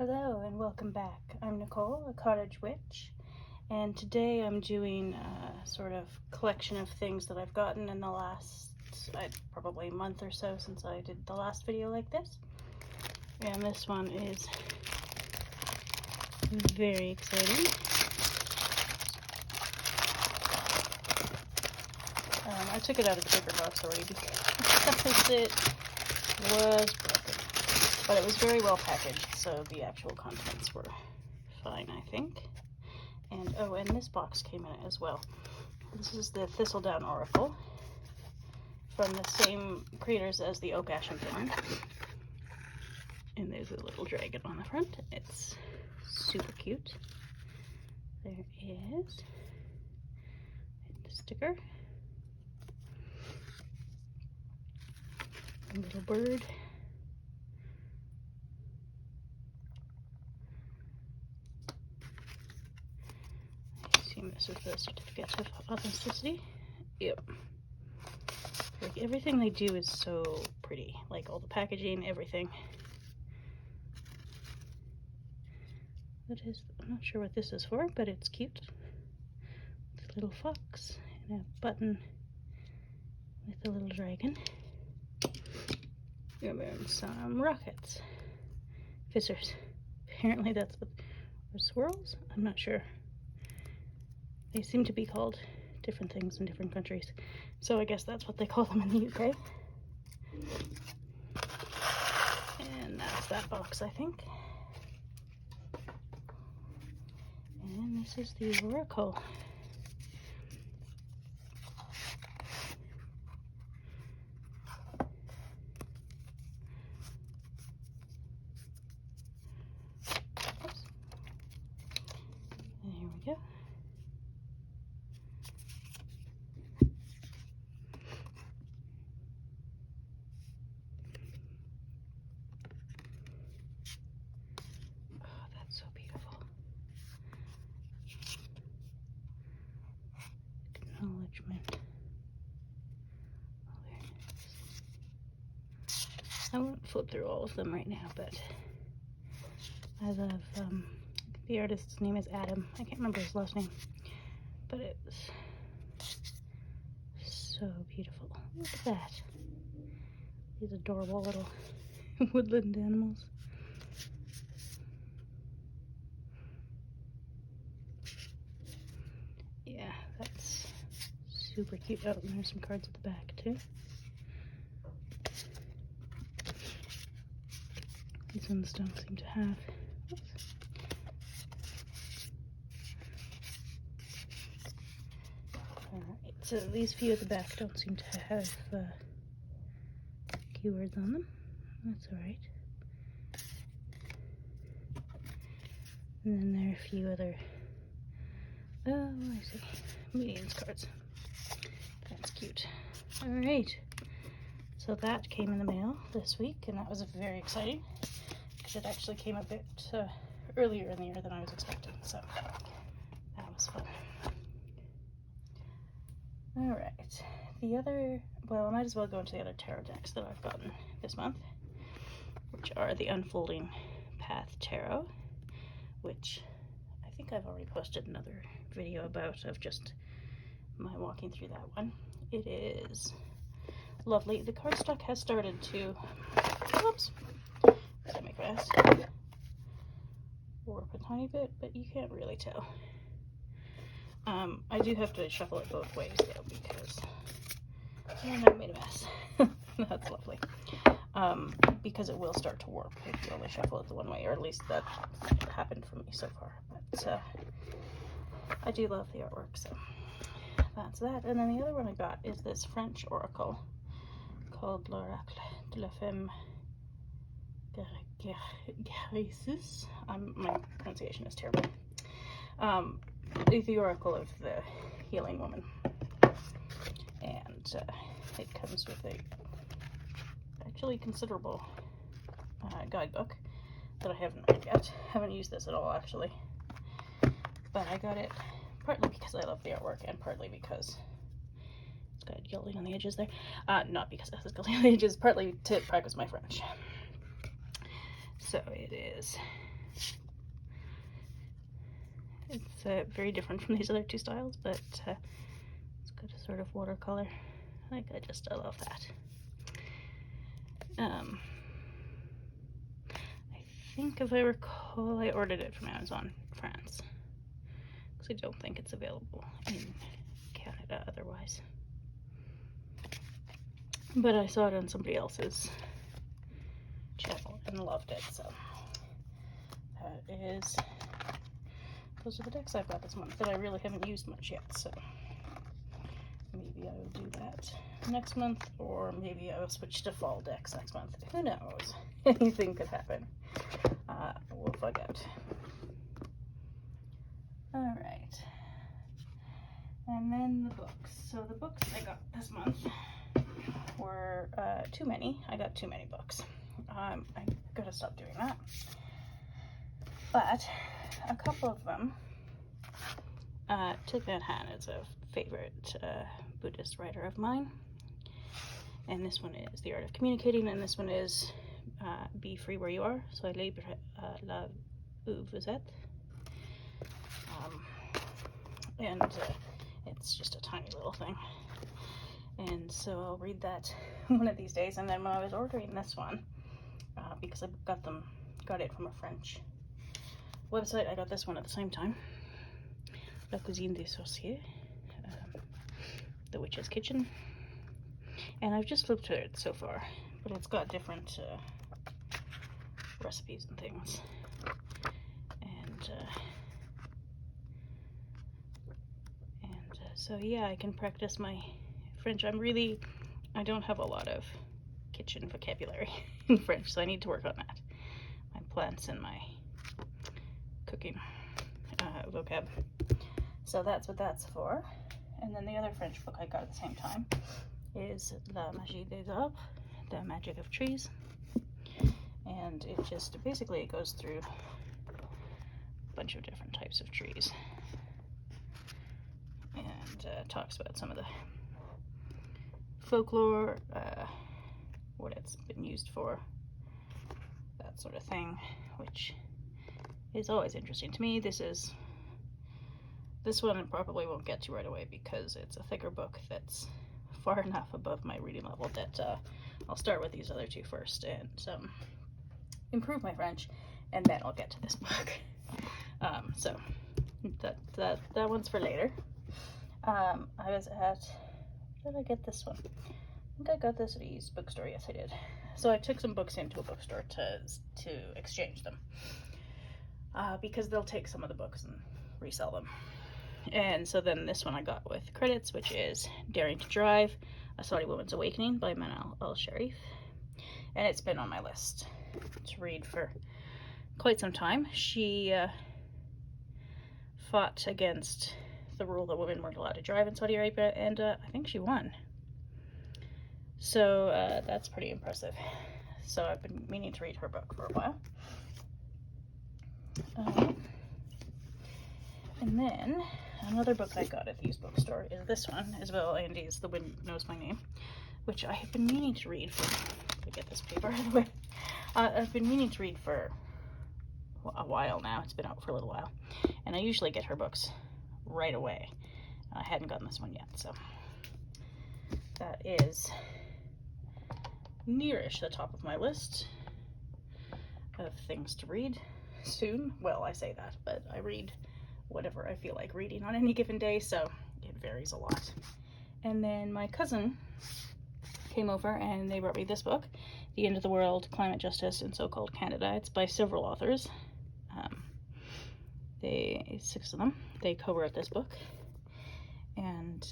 Hello and welcome back. I'm Nicole, a cottage witch, and today I'm doing a sort of collection of things that I've gotten in the last probably month or so since I did the last video like this. And this one is very exciting. I took it out of the paper box already because it was broken. But it was very well packaged, so the actual contents were fine, I think. And oh, and this box came in it as well. This is the Thistledown Oracle from the same creators as the Oak Ash and Thorn. And there's a little dragon on the front. It's super cute. There is the sticker. A little bird. This is the certificate of authenticity. Yep. Like everything they do is so pretty. Like all the packaging, everything. I'm not sure what this is for, but it's cute. It's a little fox and a button with a little dragon. And then some rockets. Fizzers. Apparently that's what, or swirls? I'm not sure. They seem to be called different things in different countries. So I guess that's what they call them in the UK. And that's that box, I think. And this is the Oracle. Oops. And here we go. Acknowledgement. Oh, there it is. I won't flip through all of them right now, but I love the artist's name is Adam. I can't remember his last name, but it's so beautiful. Look at that. These adorable little woodland animals. Yeah, that's super cute. Oh, and there's some cards at the back too. These ones don't seem to have. Alright, so these few at the back don't seem to have keywords on them. That's alright. And then there are a few other, oh, I see, mediums cards. That's cute. Alright, so that came in the mail this week, and that was very exciting because it actually came a bit earlier in the year than I was expecting, so that was fun. Alright, the other, well, I might as well go into the other tarot decks that I've gotten this month, which are the Unfolding Path Tarot, which I think I've already posted another video about of just my walking through that one. It is lovely. The cardstock has started to, whoops, gotta make a mess, warp a tiny bit, but you can't really tell. I do have to shuffle it both ways though, because, and I made a mess. That's lovely. Because it will start to warp if you only shuffle it the one way, or at least that happened for me so far. But I do love the artwork, so that's that. And then the other one I got is this French oracle called L'Oracle de la Femme Guérisseuse. My pronunciation is terrible. The oracle of the healing woman, and it comes with a actually considerable guidebook that I haven't read yet. Haven't used this at all actually, but I got it partly because I love the artwork and partly because it's got gilding on the edges there. Not because it has gilding on the edges, partly to practice my French. So it is It's very different from these other two styles, but it's got a sort of watercolor. I love that. I think, if I recall, I ordered it from Amazon France, because I don't think it's available in Canada otherwise. But I saw it on somebody else's channel and loved it, so those are the decks I've got this month that I really haven't used much yet, so maybe I will do that next month, or maybe I will switch to fall decks next month. Who knows? Anything could happen. We'll find out. Alright. And then the books. So the books I got this month were too many. I got too many books. I'm gonna stop doing that. But a couple of them, Thich Nhat Hanh is a favorite Buddhist writer of mine. And this one is The Art of Communicating, and this one is Be Free Where You Are. So Libre là où vous êtes. And it's just a tiny little thing. And so I'll read that one of these days. And then when I was ordering this one, because I got it from a French website, I got this one at the same time. La Cuisine des Sorciers, The Witch's Kitchen. And I've just flipped through it so far, but it's got different recipes and things. And so yeah, I can practice my French. I don't have a lot of kitchen vocabulary in French, so I need to work on that. My plants and my cooking vocab. So that's what that's for. And then the other French book I got at the same time is La Magie des Arbres, The Magic of Trees. And it just basically goes through a bunch of different types of trees and talks about some of the folklore, what it's been used for, that sort of thing, which is always interesting to me. This one I probably won't get to right away because it's a thicker book that's far enough above my reading level that I'll start with these other two first and improve my French, and then I'll get to this book. So that one's for later. I was at, where did I get this one? I think I got this at a used bookstore. Yes, I did. So I took some books into a bookstore to exchange them, because they'll take some of the books and resell them. And so then this one I got with credits, which is Daring to Drive, A Saudi Woman's Awakening by Manal al-Sharif. And it's been on my list to read for quite some time. She fought against the rule that women weren't allowed to drive in Saudi Arabia, and I think she won. So that's pretty impressive. So I've been meaning to read her book for a while. And then another book I got at the used bookstore is this one, Isabel Andy's The Wind Knows My Name, which I have been meaning to read for, let me get this paper out of the way. I've been meaning to read for a while now. It's been out for a little while. And I usually get her books right away. I hadn't gotten this one yet, so that is nearish the top of my list of things to read soon. Well, I say that, but I read whatever I feel like reading on any given day, so it varies a lot. And then my cousin came over and they brought me this book, The End of the World, Climate Justice in So-Called Canada. It's by several authors. 6 of them. They co-wrote this book, and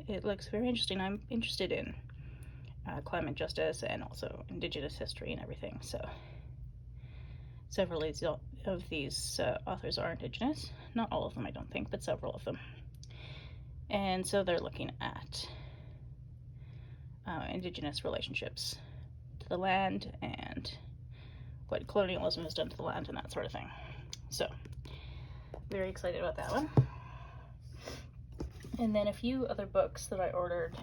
it looks very interesting. I'm interested in climate justice and also Indigenous history and everything, so several of these authors are Indigenous. Not all of them, I don't think, but several of them. And so they're looking at Indigenous relationships to the land and what colonialism has done to the land and that sort of thing. So, very excited about that one. And then a few other books that I ordered.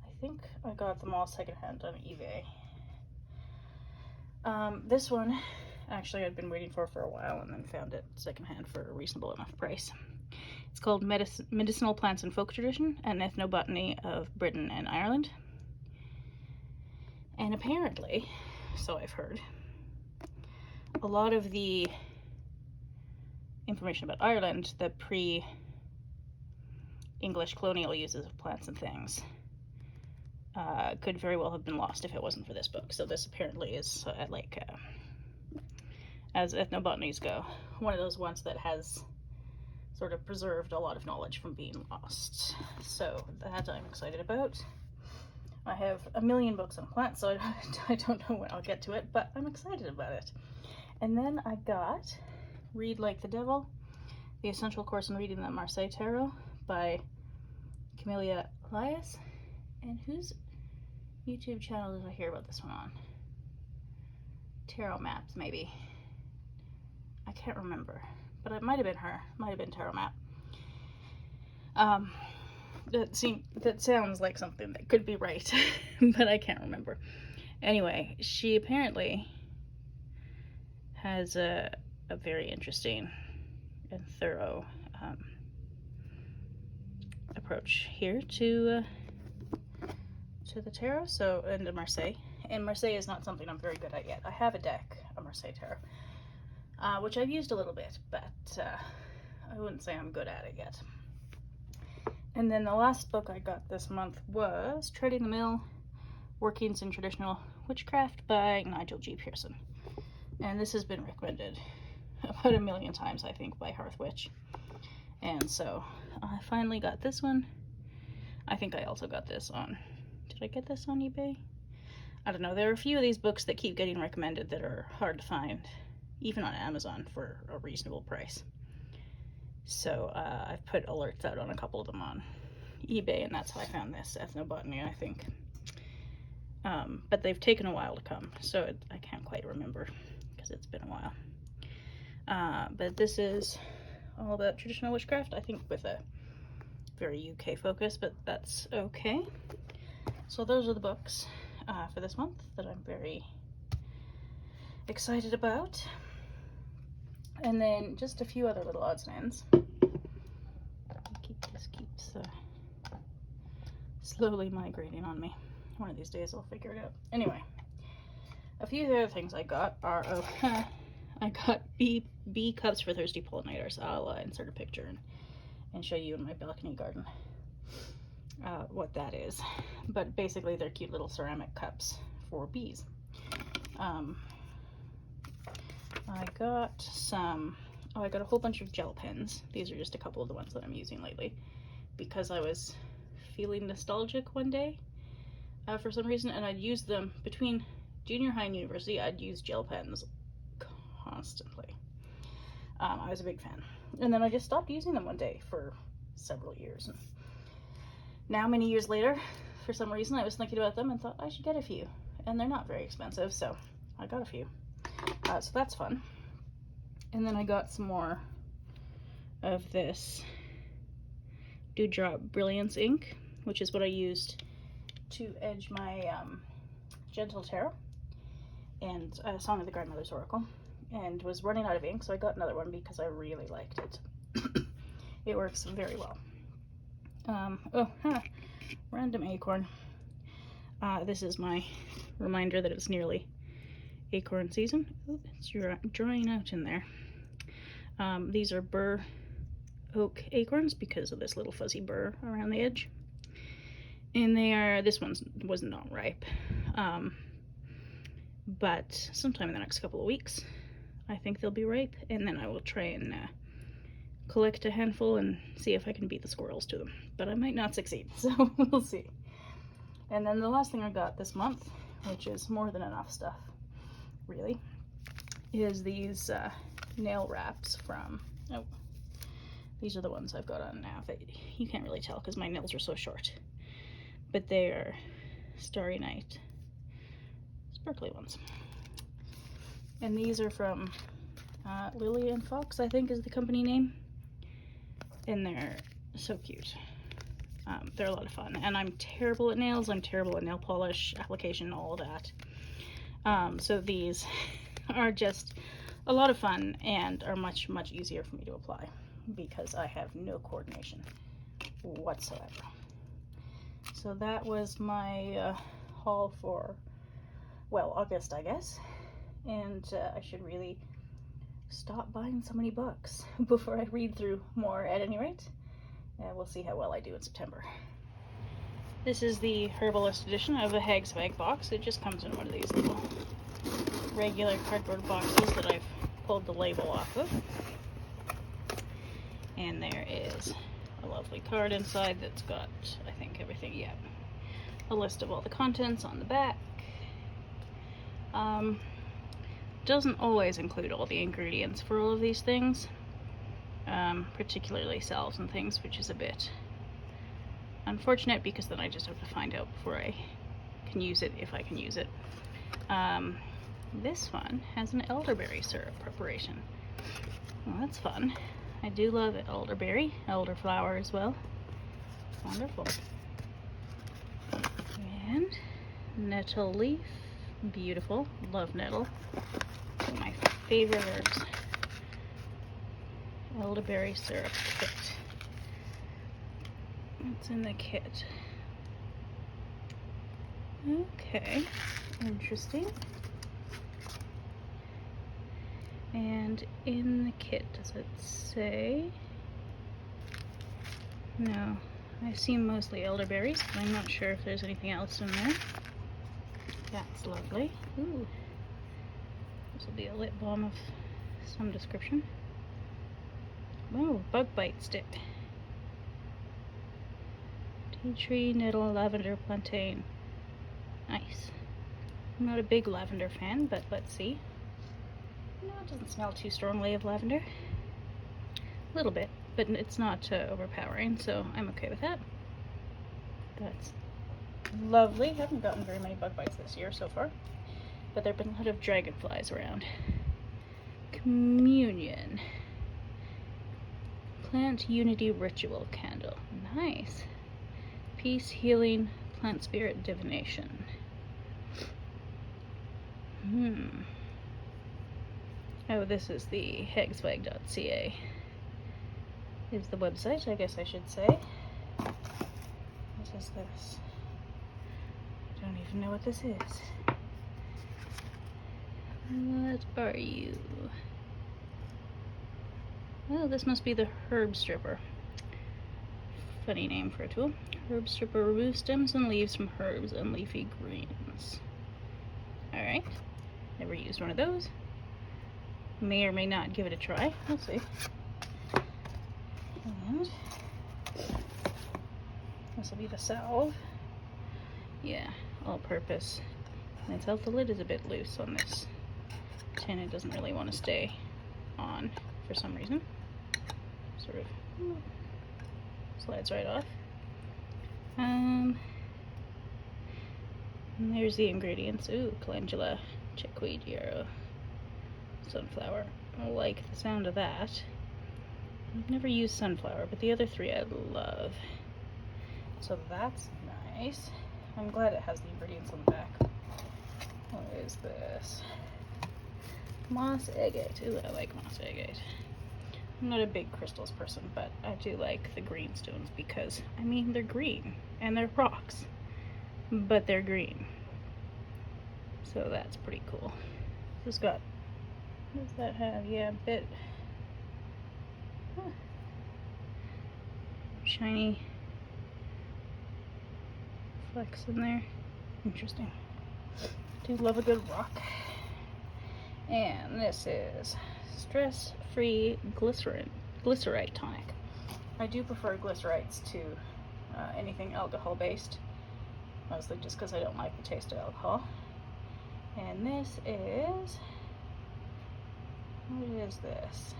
I think I got them all secondhand on eBay. This one actually I'd been waiting for a while, and then found it secondhand for a reasonable enough price. It's called Medicinal Plants and Folk Tradition, an Ethnobotany of Britain and Ireland. And apparently, so I've heard, a lot of the information about Ireland, the pre-English colonial uses of plants and things, could very well have been lost if it wasn't for this book. So this apparently is as ethnobotanies go, one of those ones that has sort of preserved a lot of knowledge from being lost. So that I'm excited about. I have a million books on plants, so I don't know when I'll get to it, but I'm excited about it. And then I got Read Like the Devil, The Essential Course in Reading the Marseille Tarot by Camellia Elias. And whose YouTube channel did I hear about this one on? Tarot Maps, maybe. I can't remember, but it might have been her. Might have been Tarot Map. That sounds like something that could be right, but I can't remember. Anyway, she apparently has a very interesting and thorough approach here to the tarot, so, and to Marseille. And Marseille is not something I'm very good at yet. I have a deck of Marseille Tarot, which I've used a little bit, but I wouldn't say I'm good at it yet. And then the last book I got this month was Treading the Mill, Workings in Traditional Witchcraft by Nigel G. Pearson. And this has been recommended about a million times, I think, by Hearth Witch. And so I finally got this one. I think I also got this on, did I get this on eBay? I don't know. There are a few of these books that keep getting recommended that are hard to find, even on Amazon, for a reasonable price. So I've put alerts out on a couple of them on eBay, and that's how I found this Ethnobotany, I think. But they've taken a while to come, so I can't quite remember because it's been a while. But this is all about traditional witchcraft, I think with a very UK focus, but that's okay. So those are the books for this month that I'm very excited about. And then just a few other little odds and ends. This keeps slowly migrating on me. One of these days I'll figure it out. Anyway, a few of the other things I got are, I got bee cups for thirsty pollinators. I'll insert a picture and show you in my balcony garden what that is. But basically they're cute little ceramic cups for bees. I got I got a whole bunch of gel pens. These are just a couple of the ones that I'm using lately because I was feeling nostalgic one day for some reason, and I'd use them between junior high and university. I'd use gel pens constantly. I was a big fan. And then I just stopped using them one day for several years. And now, many years later, for some reason, I was thinking about them and thought I should get a few. And they're not very expensive, so I got a few. So that's fun. And then I got some more of this Dewdrop Brilliance ink, which is what I used to edge my Gentle Tarot and Song of the Grandmother's Oracle, and was running out of ink, so I got another one because I really liked it. It works very well. Random acorn. This is my reminder that it's nearly acorn season. Oh, it's drying out in there. These are burr oak acorns because of this little fuzzy burr around the edge. And this one was not ripe. But sometime in the next couple of weeks, I think they'll be ripe, and then I will try and collect a handful and see if I can beat the squirrels to them. But I might not succeed, so we'll see. And then the last thing I got this month, which is more than enough stuff, really, is these nail wraps from, these are the ones I've got on now. You can't really tell because my nails are so short. But they are Starry Night sparkly ones. And these are from Lily and Fox, I think is the company name. And they're so cute. They're a lot of fun. And I'm terrible at nails. I'm terrible at nail polish, application, all of that. So these, are just a lot of fun and are much easier for me to apply because I have no coordination whatsoever. So that was my haul for, well, August, I guess. And I should really stop buying so many books before I read through more at any rate. We'll see how well I do in September. This is the Herbalist edition of the HagSwag box. It just comes in one of these little regular cardboard boxes that I've pulled the label off of. And there is a lovely card inside that's got, I think, everything yet. A list of all the contents on the back. Doesn't always include all the ingredients for all of these things, particularly salves and things, which is a bit unfortunate because then I just have to find out before I can use it, if I can use it. This one has an elderberry syrup preparation. Well, that's fun. I do love elderberry, elderflower as well. Wonderful. And nettle leaf, beautiful. Love nettle. One of my favorite herbs. Elderberry syrup kit. What's in the kit? Okay, interesting. And in the kit, does it say? No, I see mostly elderberries, but I'm not sure if there's anything else in there. That's lovely. Ooh, this will be a lip balm of some description. Oh, bug bite stick. Tea tree, nettle, lavender, plantain. Nice. I'm not a big lavender fan, but let's see. No, it doesn't smell too strongly of lavender. A little bit, but it's not overpowering, so I'm okay with that. That's lovely. Haven't gotten very many bug bites this year so far, but there have been a lot of dragonflies around. Communion. Plant Unity Ritual Candle. Nice. Peace, healing, plant spirit divination. Oh, this is the HagSwag.ca is the website, I guess I should say. What is this? I don't even know what this is. What are you? Oh, this must be the herb stripper. Funny name for a tool. Herb stripper removes stems and leaves from herbs and leafy greens. Alright, never used one of those. May or may not give it a try. We'll see. And this will be the salve. Yeah, all purpose. And it's the lid is a bit loose on this tin. It doesn't really want to stay on for some reason. Sort of slides right off. And there's the ingredients. Ooh, calendula, chickweed, yarrow, sunflower. I like the sound of that. I've never used sunflower, but the other three I love. So that's nice. I'm glad it has the ingredients on the back. What is this? Moss agate. Ooh, I like moss agate. I'm not a big crystals person, but I do like the green stones because, I mean, they're green and they're rocks, but they're green. So that's pretty cool. This has got, what does that have? Yeah, a bit shiny flecks in there. Interesting. Do love a good rock. And this is stress-free glycerite tonic. I do prefer glycerites to anything alcohol-based, mostly just because I don't like the taste of alcohol. And this is, what is this?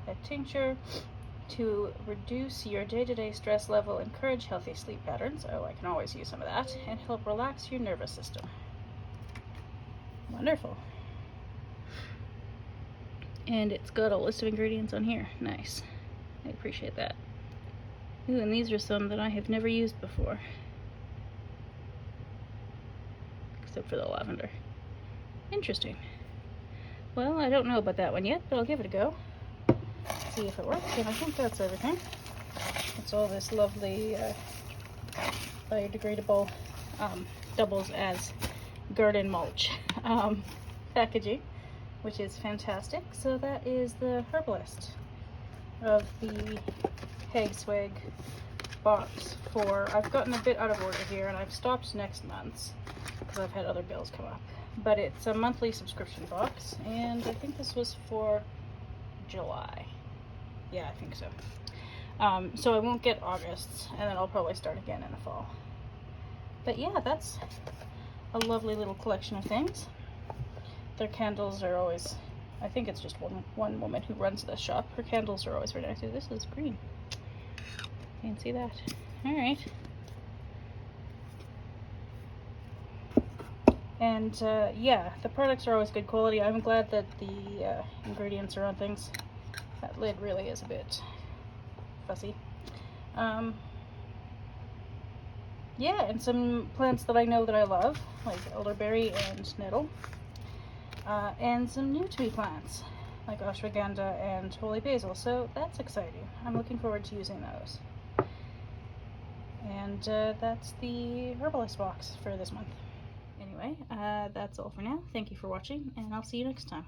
A tincture to reduce your day-to-day stress level, encourage healthy sleep patterns. Oh, I can always use some of that. And help relax your nervous system. Wonderful. And it's got a list of ingredients on here. Nice. I appreciate that. Ooh, and these are some that I have never used before. Except for the lavender. Interesting. Well, I don't know about that one yet, but I'll give it a go. See if it works, and I think that's everything. It's all this lovely biodegradable doubles as garden mulch packaging, which is fantastic. So that is the Herbalist of the HagSwag box for, I've gotten a bit out of order here and I've stopped next month's because I've had other bills come up, but it's a monthly subscription box, and I think this was for July. Yeah, I think so. So I won't get August's, and then I'll probably start again in the fall. But yeah, that's a lovely little collection of things. Their candles are always, I think it's just one woman who runs this shop. Her candles are always very nice. This is green. You can see that. All right. And yeah, the products are always good quality. I'm glad that the ingredients are on things. That lid really is a bit fussy. Yeah, and some plants that I know that I love, like elderberry and nettle. And some new to me plants, like ashwagandha and holy basil. So that's exciting. I'm looking forward to using those. And that's the Herbalist box for this month. Anyway, that's all for now. Thank you for watching, and I'll see you next time.